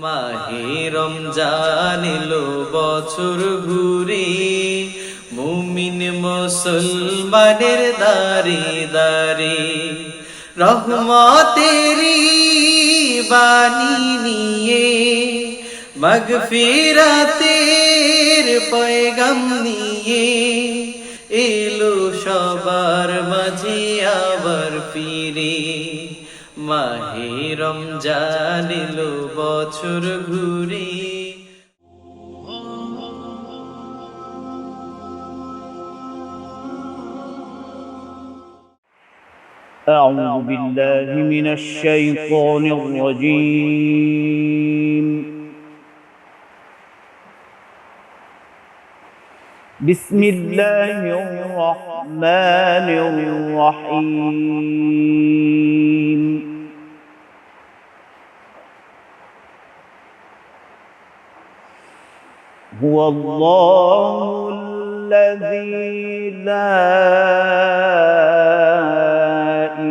মাহে রমজান এলো বছর ঘুরে, মুমিন মুসলমানের দারে দারে রহমতেরি বাণী নিয়ে, মাগফিরাতের পয়গাম নিয়ে এলো সবার মাঝে আবার ফিরে। মাহে রমজান এলো বছর ঘুরে। أعوذ بالله من الشيطان الرجيم. بسم الله الرحمن الرحيم. هو الله الذي لا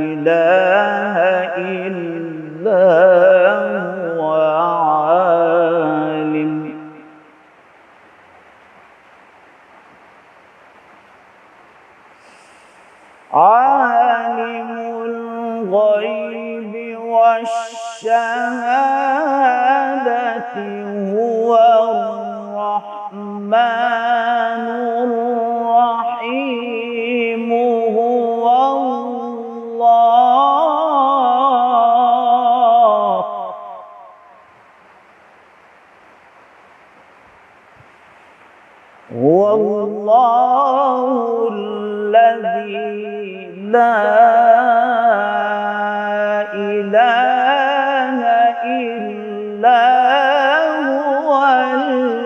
إله إلا هو عالم الغيب والشهادة، هو الرحمن الرحيم. هو الله هو الله الذي لا إله إلا هو الملك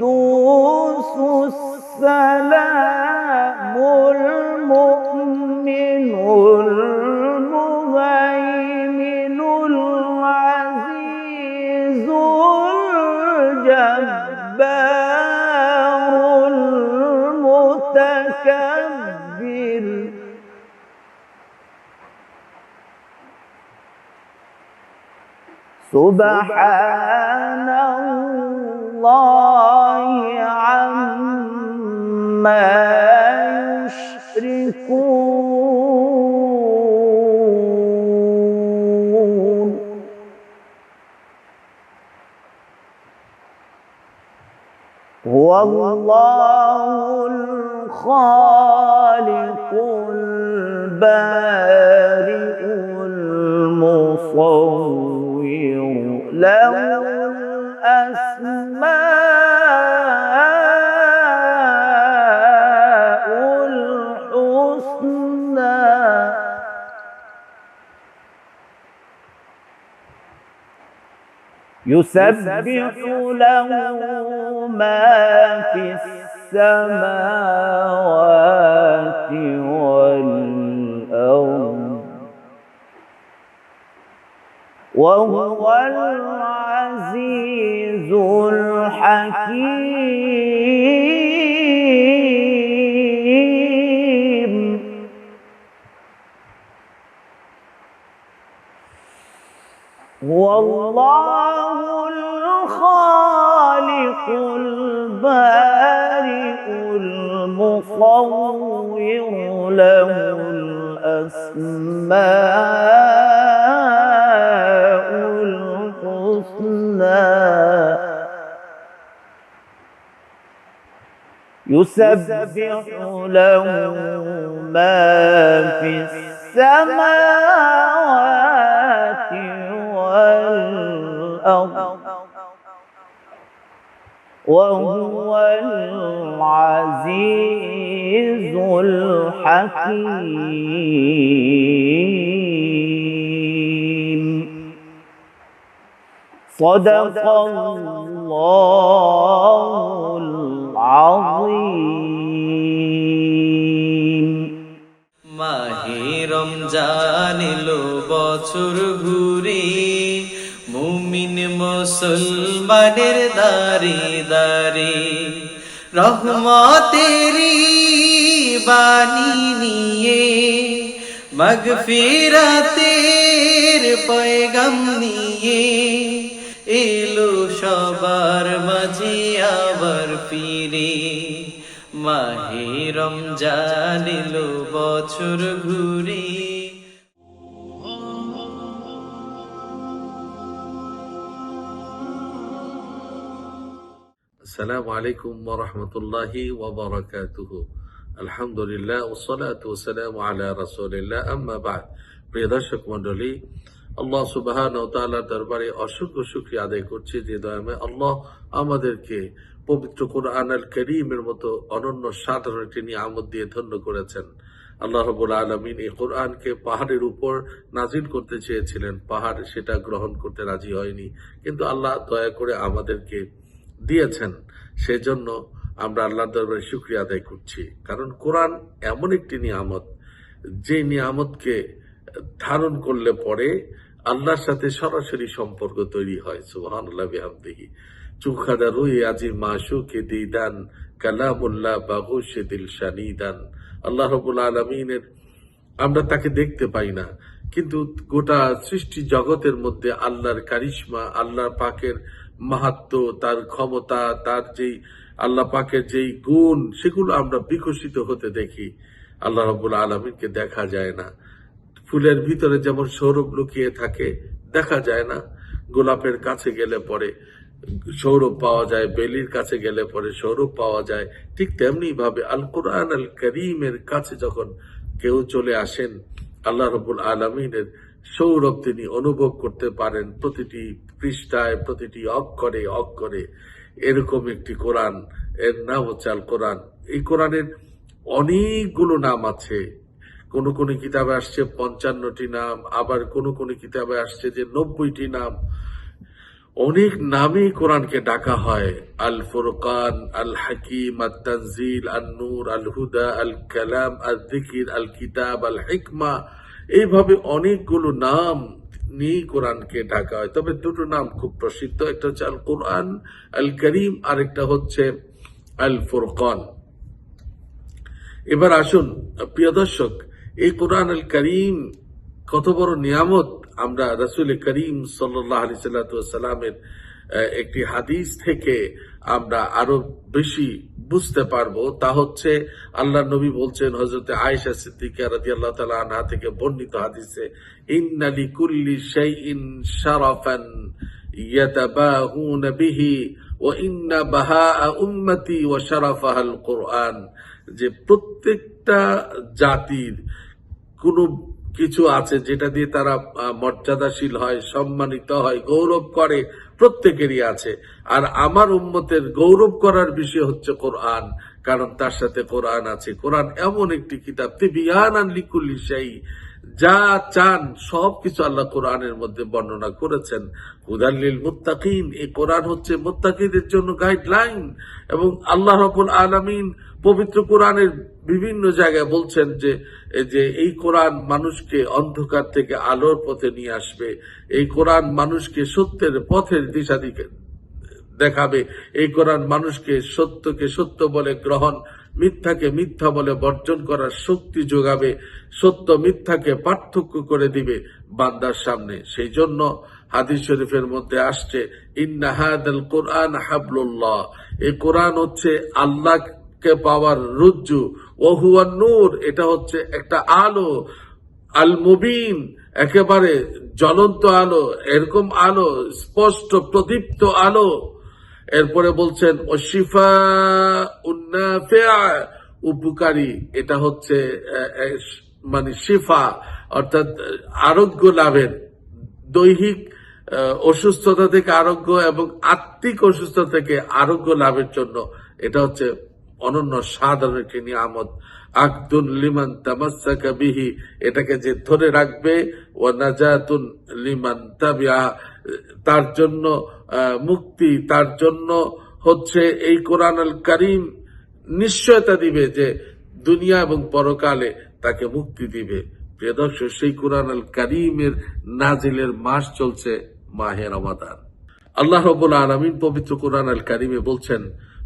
القدوس السلام المؤمن المهيمن العزيز الجبار المتكبر. سبحان الله عما يشركون. هو الله الخالق البارئ المصور، له الأسماء الحسنى. يسبح له ما في السماوات والأرض، وهو العزيز الحكيم. هو الله الخالق البارئ المصور، له الأسماء الحسنى. يسبح له ما في السماوات والأرض، وهو العزيز الحكيم. صدق الله العظيم. মাহে রমজান এলো বছর ঘুরে, মুমিন মুসলমানের দারে দারে রহমতেরি বাণী নিয়ে, মাগফিরাতের পয়গাম নিয়ে, এলো সবার মাঝে আবার ফিরে। মাহে রমজান এলো বছর ঘুরে। السلام عليكم ورحمة الله وبركاته الحمد لله والصلاة والسلام على رسول الله أما بعد প্রিয় দর্শক মণ্ডলী, আল্লাহ সুবহানাহু ওয়া তাআলার দরবারে অসংখ্য শুকরিয়া আদায় করছি যে দয়াময় আল্লাহ আমাদেরকে পবিত্র কোরআন আল কারীমের মতো অনন্য সাধারণ একটি নিয়ামত দিয়ে ধন্য করেছেন। আল্লাহ রাব্বুল আলামিন এই কোরআনকে পাহাড়ের উপর নাজিল করতে চেয়েছিলেন, পাহাড় সেটা গ্রহণ করতে রাজি হয়নি, কিন্তু আল্লাহ দয়া করে আমাদেরকে দিয়েছেন। সেজন্য আমরা আল্লাহর দরবারে শুকরিয়া আদায় করছি, কারণ কোরআন এমন একটি নিয়ামত, যে নিয়ামতকে ধারণ করলে পরে আল্লাহর সাথে সরাসরি সম্পর্ক তৈরি হয়। সুবহানাল্লাহ বিহামদিহি। চুখাদা রুই আজি মাশুকে দিদান কালামুল্লাহ বাগুশে দিল শানিদান। আল্লাহ রাব্বুল আলামিনের আমরা তাকে দেখতে পাই না, কিন্তু গোটা সৃষ্টি জগতের মধ্যে আল্লাহর কারিশমা, আল্লাহ পাকের মাহাত্ম্য, তার ক্ষমতা, তার যেই আল্লাহ পাকের যেই গুণ, সেগুলো আমরা বিকশিত হতে দেখি। আল্লাহ রাব্বুল আলামিনকে দেখা যায় না। ফুলের ভিতরে যেমন সৌরভ লুকিয়ে থাকে, দেখা যায় না। গোলাপের কাছে গেলে পরে সৌরভ পাওয়া যায়, বেলির কাছে গেলে পরে সৌরভ পাওয়া যায়। ঠিক তেমনি ভাবে আল কোরআন আল কারীমের কাছে যখন কেউ চলে আসেন, আল্লাহ রাব্বুল আলামিনের সৌরভ তিনি অনুভব করতে পারেন প্রতিটি পৃষ্ঠায়, প্রতিটি অক্ষরে অক্ষরে। এরকম একটি কোরআন, এর নাম হচ্ছে আল কোরআন। এই কোরআনের অনেকগুলো নাম আছে। কোন কোন কিতাবে আসছে 55টি নাম, আবার কোন কোন কিতাবে আসছে যে 90টি নাম। অনেক নামে কোরআনকে ডাকা হয়। আল ফুরকান, আল হাকিম, আল তানজিল, আল নূর, আল হুদা, আল কালাম, আল যিকির, আল কিতাব, আল হিকমা, এইভাবে অনেকগুলো নাম নিয়ে কোরআনকে ডাকা হয়। তবে দুটো নাম খুব প্রসিদ্ধ, একটা হচ্ছে আল কোরআন আল কারীম, আর একটা হচ্ছে আল ফুরকান। এবার আসুন প্রিয় দর্শক, এই কোরআন আল কারীম কত বড় নিয়ামত আমরা রাসূল করিম সাল্লাল্লাহু আলাইহি সাল্লামের একটি হাদিস থেকে আমরা আরো বেশি বুঝতে পারবো। তা হচ্ছে আল্লাহ নবী বলছেন, হযরত আয়েশা সিদ্দিকা রাদিয়াল্লাহু তাআলা আনহা থেকে বর্ণিত হাদিসে, ইন্না লিকুল্লি শাইইন শারাফান ইয়াতাবাহুনা বিহি ওয়া ইন্না বাহাআ উম্মতি ওয়া শারাফাহাল কোরআন। যে প্রত্যেকটা জাতির কোনো কিছু আছে যেটা দিয়ে তারা মর্যাদাশীল হয়, সম্মানিত হয়, গৌরব করে, প্রত্যেকেরই আছে। আর আমার উম্মতের গৌরব করার বিষয় হচ্ছে কোরআন, কারণ তার সাথে কোরআন আছে। কোরআন এমন একটি কিতাব, তিবিয়ানান লিকুল্লি শাই, যা চান সবকিছু আল্লাহ কোরআনের মধ্যে বর্ণনা করেছেন। হুদাল লিল মুত্তাকিন, এই কোরআন হচ্ছে মুত্তাকিদের জন্য গাইডলাইন। এবং আল্লাহ রাব্বুল আলামিন পবিত্র কোরআনের বিভিন্ন জায়গায় বলছেন যে এই কোরআন মানুষকে অন্ধকার থেকে আলোর পথে নিয়ে আসবে, এই কোরআন মানুষকে সত্যের পথের দিশা দিকে দেখাবে, এই কোরআন মানুষকে সত্যকে সত্য বলে গ্রহণ, মিথ্যাকে মিথ্যা বলে বর্জন করার শক্তি যোগাবে, সত্য মিথ্যাকে পার্থক্য করে দিবে বান্দার সামনে। সেই জন্য হাদিস শরীফের মধ্যে আসছে, ইন্না হাদাল কোরআন হাবলুল্লাহ, এই কোরআন হচ্ছে আল্লাহকে পাওয়ার রজ্জু, ওয়া হুয়া নূর, এটা হচ্ছে একটা আলো, আল মুবিন, একেবারে জ্বলন্ত আলো, এরকম আলো, স্পষ্ট প্রদীপ্ত আলো। এরপরে বলছেন ওয়াশিফা উন্নাফিআ, উপকারী, এটা হচ্ছে মানে শিফা, অর্থাৎ আরোগ্য লাভের, দৈহিক অসুস্থতা থেকে আরোগ্য এবং আত্মিক অসুস্থতা থেকে আরোগ্য লাভের জন্য এটা হচ্ছে অনন্য সাধারণ একটি নিয়ামত। আকদুন লিমান তামাসসাকা বিহি, এটাকে যে ধরে রাখবে, ওয়া নাজাতুন লিমান তাবিআ, তার জন্য মুক্তি, তার জন্য হচ্ছে এই কোরআন আল কারীম নিশ্চয়তা দিবে যে দুনিয়া এবং পরকালে তাকে মুক্তি দিবে। প্রিয় দর্শক, সেই কোরআন আল কারীমের নাজিলের মাস চলছে মাহে রমাদান। আল্লাহ রাব্বুল আলামিন পবিত্র কোরআন আল কারীমে বলছেন,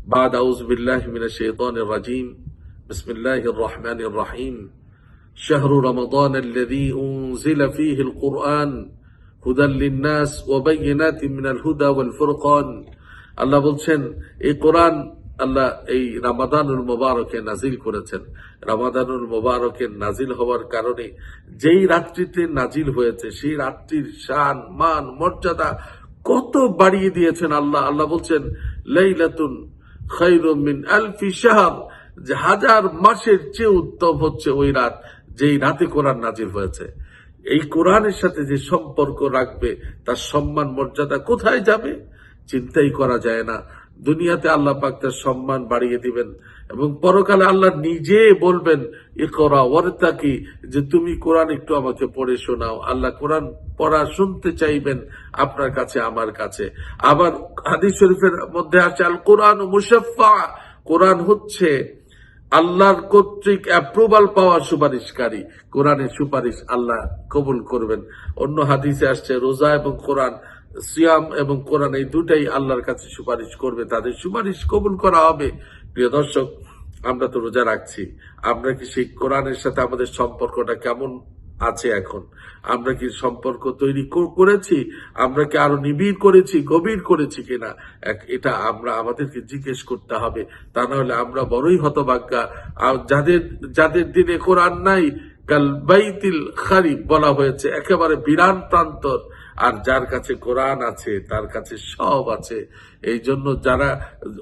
بعد أعوذ بالله من الشيطان الرجيم بسم الله الرحمن الرحيم شهر رمضان الذي أنزل فيه القرآن هدى للناس وبينات من الهدى والفرقان আল্লাহ বলছেন এই কোরআন আল্লাহ এই রমাদানুল মুবারকে নাজিল করেছেন। রমাদানুল মুবারকে নাজিল হওয়ার কারণে যেই রাত্রিতে নাজিল হয়েছে সেই রাত্রির শান মান মর্যাদা কত বাড়িয়ে দিয়েছেন আল্লাহ। আল্লাহ বলছেন লাইলাতুন খায়রুম মিন আলফি শাহর, যে হাজার মাসের চেয়ে উত্তম হচ্ছে ওই রাত যেই রাতে কোরআন নাজিল হয়েছে। এই কোরআনের সাথে যে সম্পর্ক রাখবে তার সম্মান মর্যাদা কোথায় যাবে চিন্তাই করা যায় না। দুনিয়াতে আল্লাহ পাক তার সম্মান বাড়িয়ে দিবেন এবং পরকালে আল্লাহ নিজে বলবেন ইকরা ওয়ারতাকি, যে তুমি কোরআন একটু আমাকে পড়ে শোনাও। আল্লাহ কোরআন পড়া শুনতে চাইবেন আপনার কাছে আমার কাছে। আবার হাদিস শরীফের মধ্যে আছে আল কোরআন মুশাফফা, কোরআন হচ্ছে আল্লাহর কর্তৃক অ্যাপ্রুভাল পাওয়া সুপারিশকারী। কোরআনের সুপারিশ আল্লাহ কবুল করবেন। অন্য হাদিসে আসছে রোজা এবং কোরআন, সিয়াম এবং কোরআন এই দুটাই আল্লাহর কাছে সুপারিশ করবে, তাদের সুপারিশ কবুল করা হবে। প্রিয় দর্শক, আমরা তো রোজা রাখছি, আমরা কি সেই কোরআনের সাথে আমাদের সম্পর্কটা কেমন আছে এখন? আমরা কি সম্পর্ক তৈরি করেছি? আমরা কি আরো নিবিড় করেছি, গভীর করেছি কিনা? এটা আমরা আমাদেরকে জিজ্ঞেস করতে হবে। তা না হলে আমরা বড়ই হতভাগ্যা। যাদের দিনে কোরআন নাই কাল বাইতিল খারিব বলা হয়েছে, একেবারে বিরান প্রান্তর। আর যার কাছে কোরআন আছে তার কাছে সব আছে। এই জন্য যারা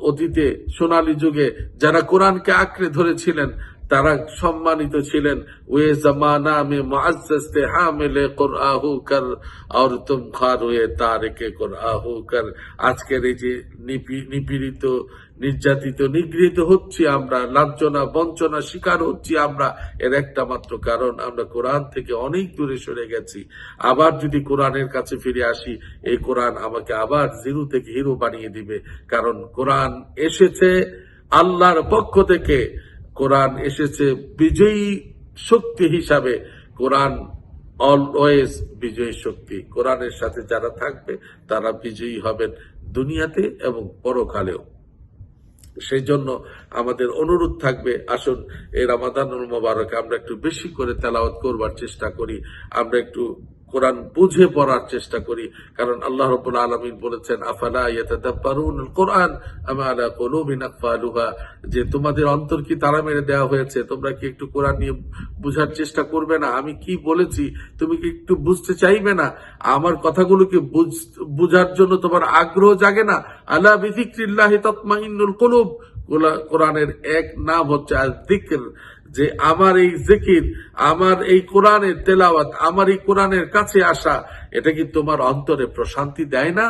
অতীতে সোনালী যুগে যারা কোরআনকে আঁকড়ে ধরেছিলেন তারা সম্মানিত ছিলেন। ওয়ে জামানা মে মুআজ্জাজ তে হামিলে কুরআহু কর আর তুম খারুয়ে তারিকে কুরআহু কর। আজকের এই যে নিপীড়িত, নির্যাতিত, নিগৃহীত হচ্ছি আমরা, লাঞ্ছনা বঞ্চনা শিকার হচ্ছি আমরা, এর একটা মাত্র কারণ আমরা কোরআন থেকে অনেক দূরে সরে গেছি। আবার যদি কোরআনের কাছে ফিরে আসি, এই কোরআন আমাকে আবার জিরো থেকে হিরো বানিয়ে দিবে। কারণ কোরআন এসেছে আল্লাহর পক্ষ থেকে, কোরআন এসেছে বিজয়ী শক্তি হিসাবে। কোরআন অলওয়েজ বিজয়ী শক্তি। কোরআনের সাথে যারা থাকবে তারা বিজয়ী হবেন দুনিয়াতে এবং পরকালেও। সেই জন্য আমাদের অনুরোধ থাকবে, আসুন এই রমাদানুল মুবারকে আমরা একটু বেশি করে তেলাওয়াত করবার চেষ্টা করি, আমরা একটু কোরআন বুঝে পড়ার চেষ্টা করি। কারণ আল্লাহ রাব্বুল আলামিন বলেছেন আফালা ইয়াতাদাব্বারুনাল কোরআন আম আলা কুলুবিন আকফালুহা, যে তোমাদের অন্তর কি তালা মেরে দেওয়া হয়েছে? তোমরা কি একটু কোরআন নিয়ে বুঝার চেষ্টা করবে না? আমি কি বলেছি তুমি কি একটু বুঝতে চাইবে না? আমার কথাগুলোকে বুঝার জন্য তোমার আগ্রহ জাগে না? আলা বিযিকরিল্লাহি তাতমাইন্নুল কুলুব, কোরআনের এক নাম হচ্ছে আয-যিকর, যে আমার এই জিকির, আমার এই কোরআনের তেলাওয়াত, আমার এই কোরআনের কাছে আসা, এটা কি তোমার অন্তরে প্রশান্তি দেয় না?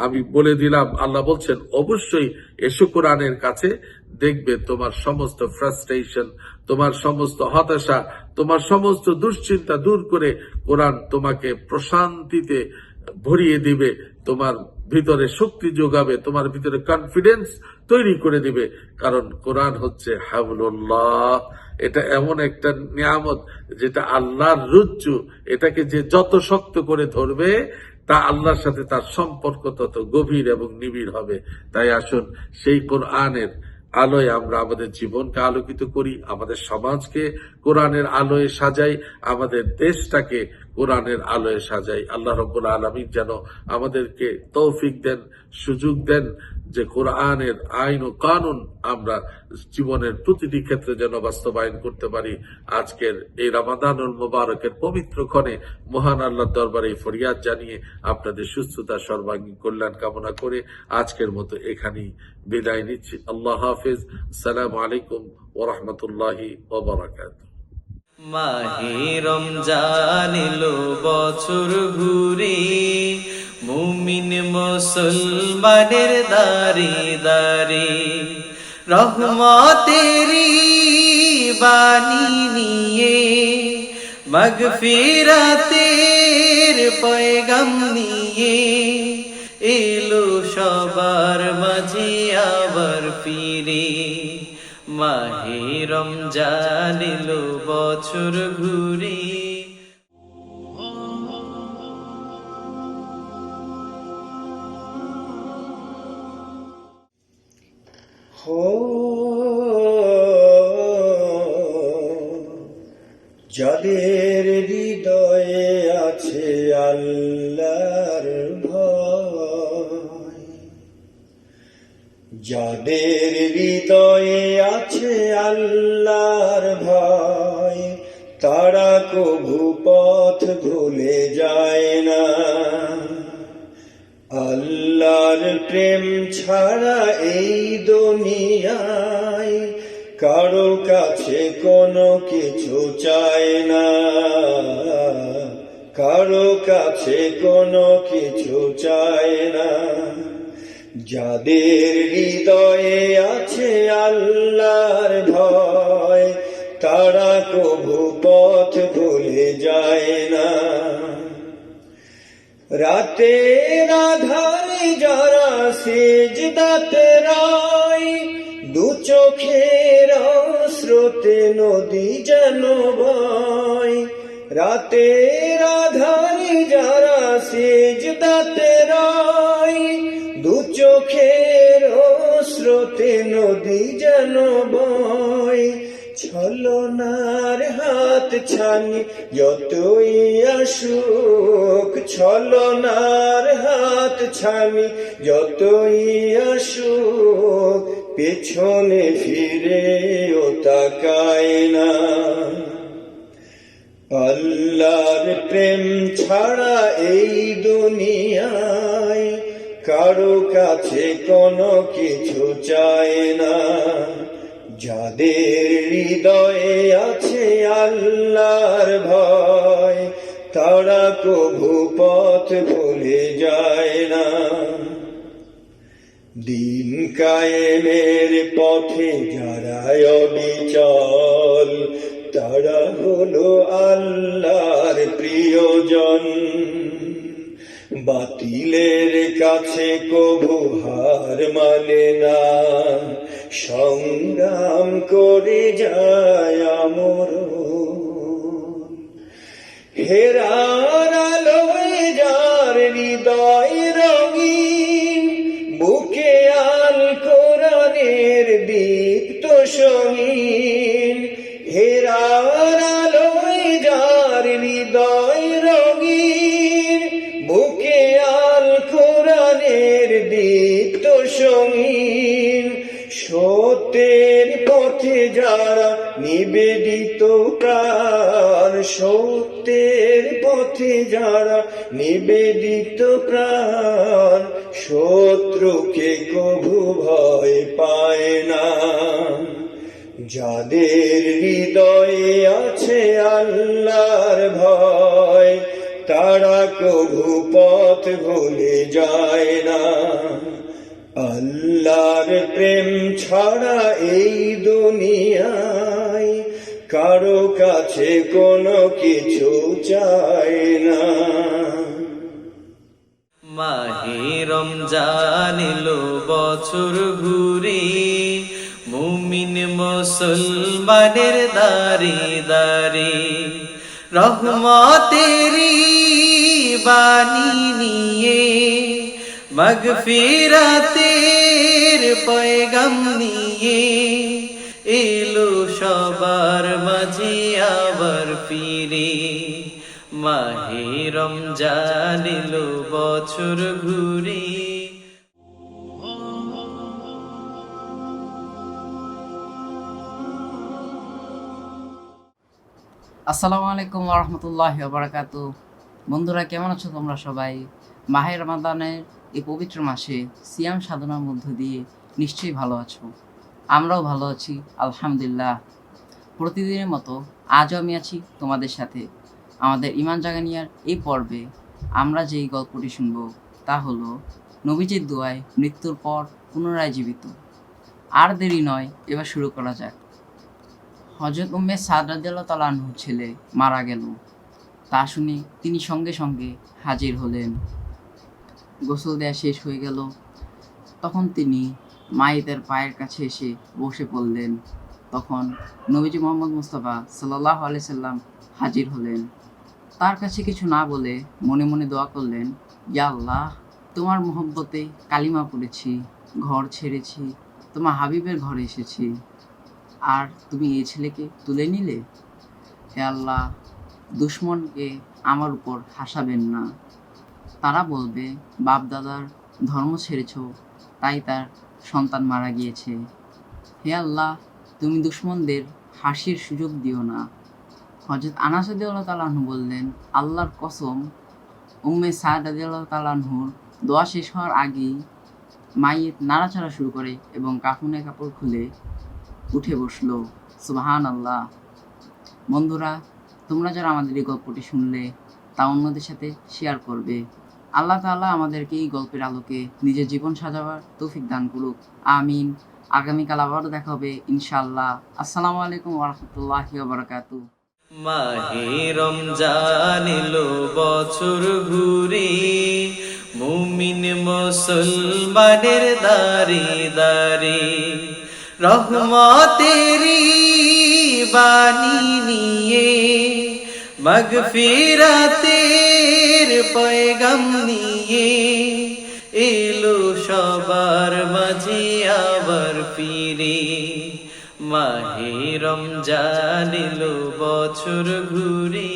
আমি বলে দিলাম, আল্লাহ বলছেন অবশ্যই এসো কোরআনের কাছে, দেখবে তোমার সমস্ত ফ্রাস্ট্রেশন, তোমার সমস্ত হতাশা, তোমার সমস্ত দুশ্চিন্তা দূর করে কোরআন তোমাকে প্রশান্তিতে ভরিয়ে দিবে, তোমার ভিতরে শক্তি যোগাবে, তোমার ভিতরে কনফিডেন্স তৈরি করে দিবে। কারণ কোরআন হচ্ছে হাবলুল্লাহ, এটা এমন একটা নিয়ামত যেটা আল্লাহর রজ্জু, এটাকে যে যত শক্ত করে ধরবে তা আল্লাহর সাথে তার সম্পর্ক তত গভীর এবং নিবিড় হবে। তাই আসুন সেই কোরআনের আলোয় আমরা আমাদের জীবনকে আলোকিত করি, আমাদের সমাজকে কোরআনের আলোয় সাজাই, আমাদের দেশটাকে কোরআনের আলোয় সাজাই। আল্লাহ রাব্বুল আলামিন যেন আমাদেরকে তৌফিক দেন, সুযোগ দেন, যে কোরআনের আইন ও কানুন আমরা জীবনের প্রতিটি ক্ষেত্রে যেন বাস্তবায়ন করতে পারি। আজকের এই রমাদানুল মুবারকের পবিত্র ক্ষণে মহান আল্লাহর দরবারে ফরিয়াদ জানিয়ে আপনাদের সুস্থতা, সর্বাঙ্গীন কল্যাণ কামনা করে আজকের মতো এখানেই বিদায় নিচ্ছি। আল্লাহ হাফেজ। আসসালামু আলাইকুম ওয়া রাহমাতুল্লাহি ওয়া বারাকাতুহু। মাহে রমজান এলো বছর ঘুরে, মুমিন মুসলমানের দারে দারে রহমতেরি বাণী নিয়ে, মাগফিরাতের পয়গাম নিয়ে এলো সবার মাঝে আবার ফিরে। মাহে রমজান এলো বছর ঘুরে। যাদের হৃদয়ে আছে আল্লাহর ভয়, যাদের হৃদয়ে আছে আল্লাহর ভয়, তারা কভু পথ ভুলে যায় না। আল্লাহর প্রেম ছাড়া এই দুনিয়ায় কারো কাছে কোনো কিছু চায় না, কারো কাছে কোনো কিছু চায় না। যাদের হৃদয়ে আছে আল্লাহর ভয়, তারা কভু পথ ভুলে যায় না। রাতের আধারে যারা সিজদাতে রয়, দু চোখের স্রোতে নদী যেন বয়। রাতের আধারে যারা সিজদাতে রয়, দু চোখের স্রোতে নদী যেন বয়। ছলনার হাত ছানি যতই আসুক, ছলনার হাত ছানি যতই আসুক, পেছনে ফিরেও তাকায় না। আল্লাহর প্রেম ছাড়া এই দুনিয়ায় কারো কাছে কোনো কিছু চায় না। যাদের হৃদয়ে আছে আল্লাহর ভয়, তারা কভু পথ ভুলে যায় না। দিন কায়েমের পথে যারা অবিচল, তারা হলো আল্লাহর প্রিয়জন। বাতিলের কাছে কভু হার মানে না, সংগ্রাম করে যায় আমরণ। হেরার আলোয় যার হৃদয় রঙিন, বুকে আল কোরআনের দীপ্ত সঙ্গীন। হেরার আলোয় যার হৃদয় রঙিন, বুকে আল কোরআনের দীপ্ত সঙ্গীন। সত্যের পথে যারা নিবেদিত প্রাণ, সত্যের পথে যারা নিবেদিত প্রাণ, শত্রুকে কভু ভয় পায় না। যাদের হৃদয়ে আছে আল্লাহর ভয়, তারা কভু পথ ভুলে যায় না। আল্লাহর প্রেম ছাড়া এই দুনিয়ায় কারো কাছে কোনো কিছু চায় না। মাহে রমজান এলো বছর ঘুরে, মুমিন মুসলমানের দাঁড়ে দাঁড়ে রহমতেরি বাণী নিয়ে, মাগফিরাতের পয়গাম নিয়ে এলো সবার মাঝে আবার ফিরে। মাহে রমজান এলো বছর ঘুরে। আসসালামু আলাইকুম ওয়া রাহমাতুল্লাহি ওয়া বারাকাতুহু। বন্ধুরা, কেমন আছো তোমরা সবাই? মাহে রমাদানের এই পবিত্র মাসে সিয়াম সাধনার মধ্য দিয়ে নিশ্চয়ই ভালো আছো। আমরাও ভালো আছি আলহামদুলিল্লাহ। প্রতিদিনের মতো আজও আমি আছি তোমাদের সাথে। আমাদের ঈমান জাগানিয়ার এই পর্বে আমরা যেই গল্পটি শুনবো তা হলো নবীজির দোয়ায় মৃত্যুর পর পুনরায় জীবিত। আর দেরি নয়, এবার শুরু করা যাক। হযরত উম্মে সাদ রাদিয়াল্লাহু তাআলা আনহুর ছেলে মারা গেল। তা শুনে তিনি সঙ্গে সঙ্গে হাজির হলেন। গোসল দেওয়া শেষ হয়ে গেল। তখন তিনি মায়েদের পায়ের কাছে এসে বসে পড়লেন। তখন নবীজি মুহাম্মদ মুস্তাফা সাল্লাল্লাহু আলাইহি সাল্লাম হাজির হলেন। তার কাছে কিছু না বলে মনে মনে দোয়া করলেন, ইয়া আল্লাহ, তোমার মহব্বতে কালিমা পড়েছি, ঘর ছেড়েছি, তোমার হাবিবের ঘরে এসেছি, আর তুমি এই ছেলেকে তুলে নিলে। হে আল্লাহ, দুশ্মনকে আমার উপর হাসাবেন না। তারা বলবে, বাপ দাদার ধর্ম ছেড়েছ, তাই তার সন্তান মারা গিয়েছে। হে আল্লাহ, তুমি দুশ্মনদের হাসির সুযোগ দিও না। হযরত আনাস রাদিয়াল্লাহু তাআলা আনহু বললেন, আল্লাহর কসম, উম্মে সাদ রাদিয়াল্লাহু তাআলা আনহুর দোয়া শেষ হওয়ার আগেই মাইয়িত নাড়াচাড়া শুরু করে এবং কাফনের কাপড় খুলে উঠে বসলো। সুবহানাল্লাহ। বন্ধুরা, তোমরা যারা আমাদের এই গল্পটি শুনলে তা অন্যদের সাথে শেয়ার করবে। আল্লাহ তাআলা আমাদেরকে এই গল্পের আলোকে নিজের জীবন সাজাবার তৌফিক দান করুক। আমিন। আগামীকাল আবারও দেখা হবে ইনশাআল্লাহ। আসসালামু আলাইকুম ওয়া রাহমাতুল্লাহি ওয়া বারাকাতুহু। মাহে রমজান এলো বছর ঘুরে, মুমিন মুসলমানের দারে দারে রহমতেরি বাণী নিয়ে, মাগফিরাতের পয়গাম নিয়ে এলো সবার মাঝে আবার ফিরে। মাহে রমজান এলো বছর ঘুরে।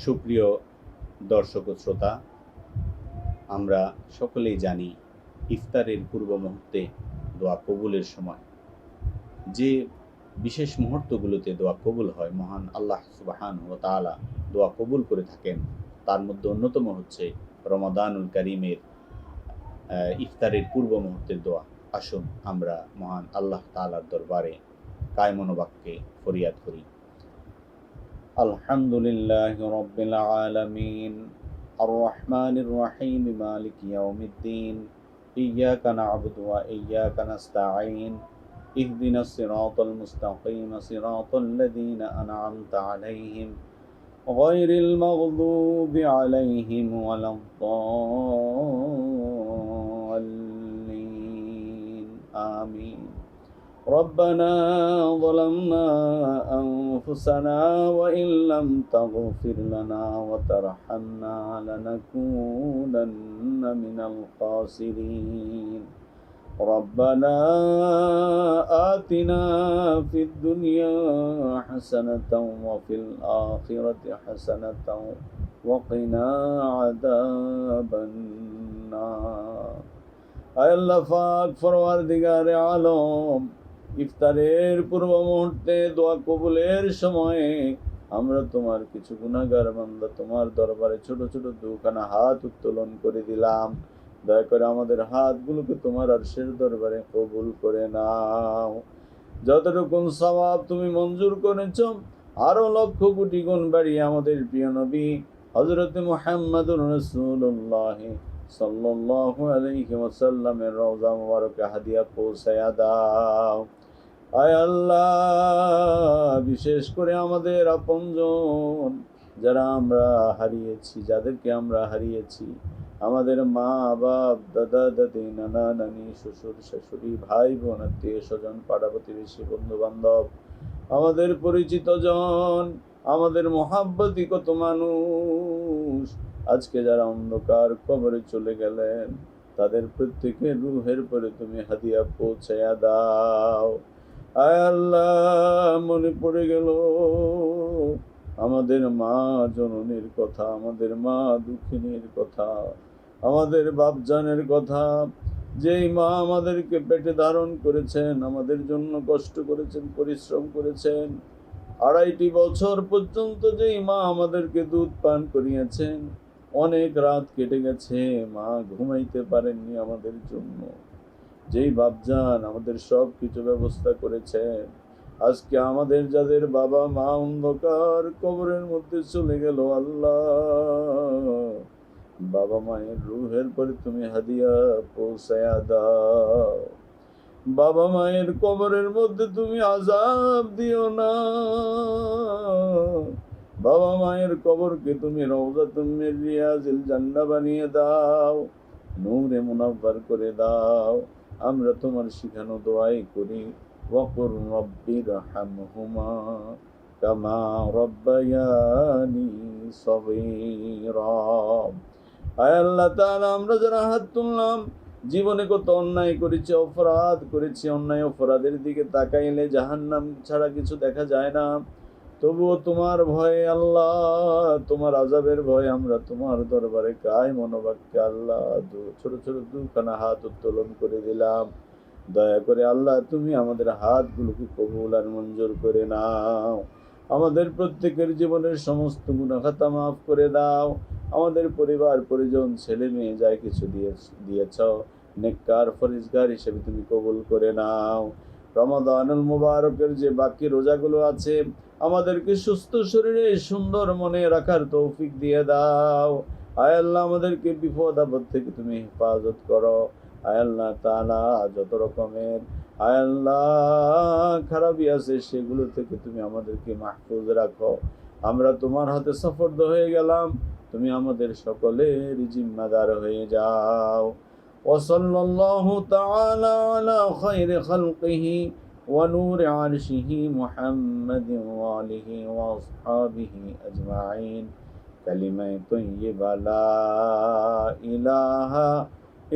সুপ্রিয় দর্শক ও শ্রোতা, আমরা সকলেই জানি ইফতারের পূর্ব মুহূর্তে দোয়া কবুলের সময় যে বিশেষ মুহূর্তগুলোতে দোয়া কবুল হয়, মহান আল্লাহ সুবহানাহু ওয়া তাআলা দোয়া কবুল করে থাকেন। তার মধ্যে অন্যতম হচ্ছে রমাদানুল কারীমের ইফতারের পূর্ব মুহূর্তের দোয়া। আসুন আমরা মহান আল্লাহ তাআলার দরবারে কায়মনোবাক্যে ফরিয়াদ করি। আলহামদুলিল্লাহি রাব্বিল আলামিন, আর রহমানির রহিম, মালিকি ইয়াউমিদ্দিন, ইয়্যাকা না'বুদু ওয়া ইয়্যাকা নাস্তাঈন, ইহদিনাস সিরাতাল মুস্তাকিম, সিরাতাল লাযীনা আন'আমতা আলাইহিম গায়রিল মাগদুবি আলাইহিম ওয়ালাদ-দাল্লিন। আমিন। ربنا ظلمنا أنفسنا وإن لم تغفر لنا وترحمنا لنكونن من الخاسرين. ربنا آتنا في الدنيا حسنة وفي الآخرة حسنة وقنا عذاب النار. আয় আল্লাহ পাক, ফরওয়ারদিগারে আলম, ইফতারের পূর্ব মুহূর্তে দোয়া কবুলের সময়ে আমরা তোমার কিছু গুনাহগার বান্দা তোমার দরবারে ছোট ছোট দুখানা হাত উত্তোলন করে দিলাম। দয়া করে আমাদের হাতগুলোকে তোমার আরশের দরবারে কবুল করে নাও। যতটুকু সওয়াব তুমি মঞ্জুর করেছো, আরো লক্ষ কোটি গুণ বাড়িয়ে আমাদের প্রিয় নবী হযরত মুহাম্মদুর রাসূলুল্লাহ সাল্লাল্লাহু আলাইহি ওয়াসাল্লামের রওজা মুবারকে হাদিয়া পৌঁছায়া দাও। আয় আল্লাহ, বিশেষ করে আমাদের আপনজন যারা আমরা হারিয়েছি, যাদেরকে আমরা হারিয়েছি, আমাদের মা বাপ, দাদা দাদি, নানা নানি, শ্বশুর শাশুড়ি, ভাই বোন, আত্মীয় স্বজন, পাড়া প্রতিবেশী, বন্ধু বান্ধব, আমাদের পরিচিত জন, আমাদের মহাব্বতি কত মানুষ আজকে যারা অন্ধকার কবরে চলে গেলেন, তাদের প্রত্যেকের রূহের পরে তুমি হাদিয়া পৌঁছায়া দাও। আয় আল্লাহ, মনে পড়ে গেল আমাদের মা জননীর কথা, আমাদের মা দুঃখিনীর কথা, আমাদের বাপজানের কথা, যেই মা আমাদেরকে পেটে ধারণ করেছেন, আমাদের জন্য কষ্ট করেছেন, পরিশ্রম করেছেন, 2.5 বছর পর্যন্ত যেই মা আমাদেরকে দুধ পান করিয়েছেন, অনেক রাত কেটে গেছে, মা ঘুমাইতে পারেননি আমাদের জন্য, যেই বাপজান আমাদের সব কিছু ব্যবস্থা করেছেন, আজকে আমাদের যাদের বাবা মা অন্ধকার কবরের মধ্যে চলে গেল, আল্লাহ বাবা মায়ের রূহের পরে তুমি হাদিয়া পৌঁছায়া দাও। বাবা মায়ের কবরের মধ্যে তুমি আযাব দিও না। বাবা মায়ের কবরকে তুমি রওজাতুম মির রিয়াজিল জান্নাহ বানিয়ে দাও, নূরে মুনাব্বার করে দাও। আমরা তোমার শিখানো দোয়াই করি, ওয়াকুর রব্বিরহামহুমা কামা রব্বায়ানি সগীরা। আয় আল্লাহ তাআলা, আমরা যারা হাত তুললাম, জীবনে কত অন্যায় করেছি, অপরাধ করেছি, অন্যায় অপরাধের দিকে তাকাইলে জাহান্নাম ছাড়া কিছু দেখা যায় না। তবুও তোমার ভয়ে আল্লাহ, তোমার আযাবের ভয়ে আমরা তোমার দরবারে কায় মনোবাক্যে আল্লাহ ছোট ছোট দুখানা হাত উত্তোলন করে দিলাম। দয়া করে আল্লাহ তুমি আমাদের হাতগুলোকে কবুল আর মঞ্জুর করে নাও। আমাদের প্রত্যেকের জীবনের সমস্ত গুনাহ খাতা মাফ করে দাও। আমাদের পরিবার পরিজন ছেলে মেয়ে যাই কিছু দিয়েছ নেককার ফরিজগার হিসেবে তুমি কবুল করে নাও। রমাদানুল মুবারকের যে বাকি রোজাগুলো আছে আমাদেরকে সুস্থ শরীরে সুন্দর মনে রাখার তৌফিক দিয়ে দাও। আয় আল্লাহ আমাদেরকে বিপদ আপদ থেকে তুমি হেফাজত করো। আয় আল্লাহ তাআলা যত রকমের আয় আল্লাহ খারাপই আছে সেগুলো থেকে তুমি আমাদেরকে মাহফুজ রাখো। আমরা তোমার হাতে সফরদ হয়ে গেলাম, তুমি আমাদের সকলের জিম্মাদার হয়ে যাও। ওয়াসাল্লাল্লাহু তাআলা আলা খায়রি খালকিহি ওয়া নূরি আরশিহি মুহাম্মাদিন ওয়া আলিহি ওয়া আসহাবিহি আজমাইন। কালিমায়ে তাইয়্যিবা লা ইলাহা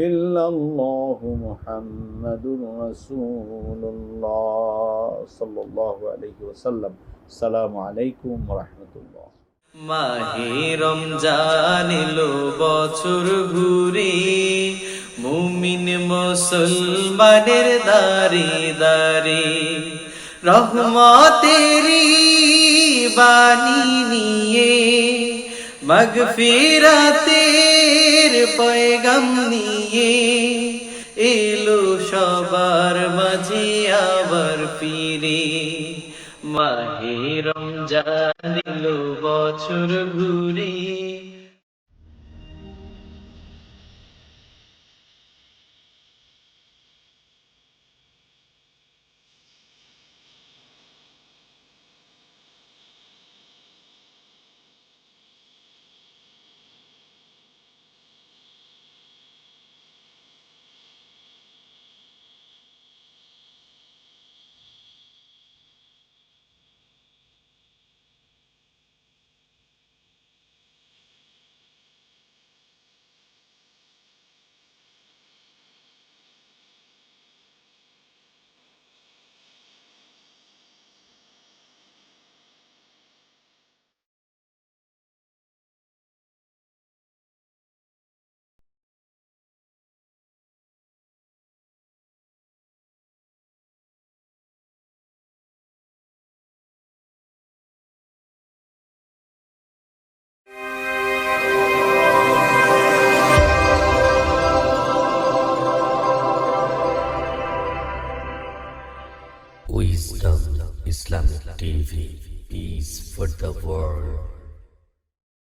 ইল্লাল্লাহু মুহাম্মাদুর রাসূলুল্লাহ সাল্লাল্লাহু আলাইহি ওয়াসাল্লাম। আসসালামু আলাইকুম ওয়া রাহমাতুল্লাহ। মাহে রমজান এলো বছর ঘুরে, মুমিন মুসলমানের দারে দারে রহমতেরি বাণী নিয়ে, মাগফিরাতের পয়গাম নিয়ে এলো সবার মাঝে আবার ফিরে। মাহে রমজান এলো বছর ঘুরে। Wisdom Islamic TV, peace for the world.